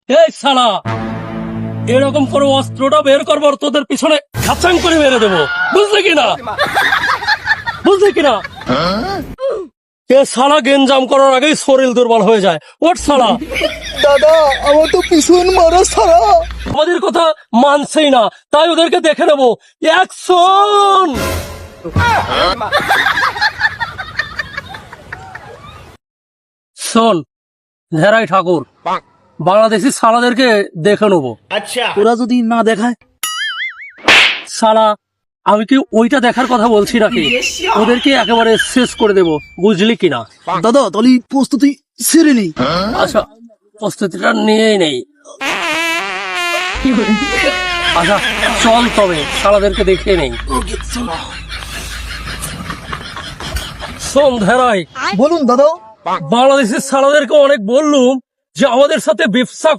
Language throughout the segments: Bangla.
এই শালা, এরকম করে অস্ত্রটা বের করবার তোদের পিছনে খাচাং করে মেরে দেবো, বুঝলি কিনা? বুঝলি কিনা? এ শালা গেঞ্জাম করার আগেই শরীর দুর্বল হয়ে যায়। ওঠ শালা। দাদা আমার তো পিছন মারা সারা। আমাদের কথা মানছেই না, তাই ওদেরকে দেখে নেবো। অ্যাকশন! শোন ধেরাই ঠাকুর, বাংলাদেশি শালাদেরকে দেখে নেবো। ওরা যদি না দেখায়? শালা, আমি কি ওইটা দেখার কথা বলছি নাকি? ওদেরকে একেবারে শেষ করে দেবো, বুঝলি কিনা? দাদা তাহলে প্রস্তুতি সেরে নেই। আচ্ছা, প্রস্তুতিটা নিয়েই নেই। আচ্ছা চল তবে শালাদেরকে দেখে নেই। শোন ধেরাই, বলুন দাদা। বাংলাদেশের শালাদেরকে অনেক বললুম যে আমাদের সাথে ব্যবসা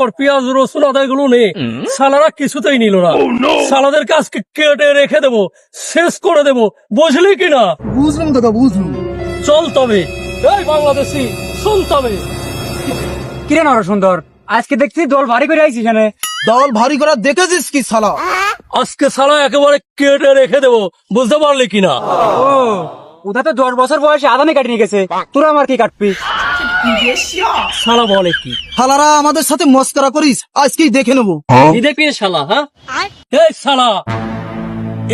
কর, পেঁয়াজ রসুন আদায়গুলো নে। শালারা কিছুতেই নিল না। শালাদেরকে আজকে কেটে রেখে দেবো, শেষ করে দেবো, বুঝলি কিনা? বুঝলাম দাদা বুঝলাম। চল তবে। এই বাংলাদেশি, শুন তবে। কিরে নর সুন্দর, আজকে দেখছি দল ভারী করে আইছি এখানে। দল ভারী করা দেখেছিস কি শালা? আজকে শালা একেবারে কেটে রেখে দেবো, বুঝতে পারলি কিনা? ও ওটা তো 10 বছর বয়সে আদানি কাটি নিয়ে গেছে, তোরা আমার কি কাটবি? শালা বলে কি? শালারা আমাদের সাথে মস্করা করিস, আজকেই দেখে নেবো। কি দেখবি শালা? হ্যাঁ, এই শালা,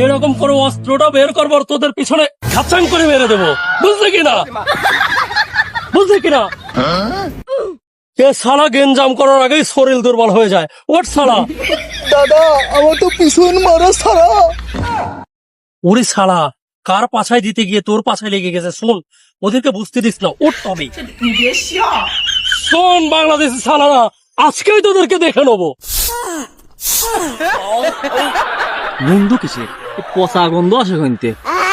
এরকম করে অস্ত্রটা বের করবার তোদের পিছনে খাচাং করে মেরে দেবো, বুঝলি কিনা? বুঝলি কিনা? এ শালা গেঞ্জাম করার আগেই শরীর দুর্বল হয়ে যায়। ওঠ শালা। দাদা আমার তো পিছন মারা সারা। ওরে শালা, কার পাছায় দিতে গিয়ে তোর পাছায় লেগে গেছে। শোন, ওদেরকে বুঝতে দিস না। ওঠ তবে। শোন বাংলাদেশি শালারা, আজকেই তোদেরকে দেখে নেবো। গন্ধ কিসে? পচা গন্ধ আসে কিনতে।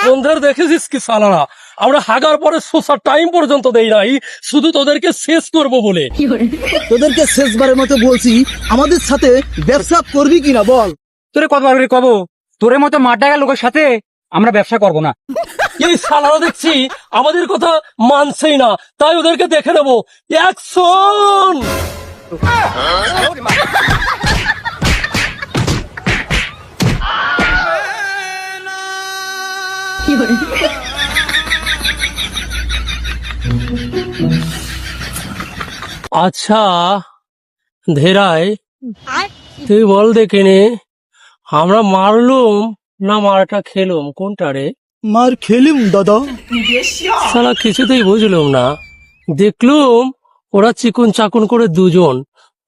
বন্ধুর দেখেছিস কি শালারা, আমরা হাগার পরে শোষার টাইম পর্যন্ত দেই নাই, শুধু তোদেরকে শেষ করব বলে। তোদেরকে শেষবারের মতো বলছি, আমাদের সাথে ব্যবসা করবি কিনা বল। তোরে কতবার করে কব, তোরে মতো মাড্ডাগা লোকের সাথে আমরা ব্যবসা করব না। এই শালারা দেখছি আমাদের কথা মানছেই না, তাই ওদেরকে দেখে নেবো। অ্যাকশন! আচ্ছা ধেরাই, তুই বল দেখিনি, আমরা মারলুম না মারটা খেলুম, কোনটা রে? মার খেলিম দাদা। শালা কিছুতেই বুঝলুম না। দেখলুম ওরা চিকুন চাকুন করে দুজন,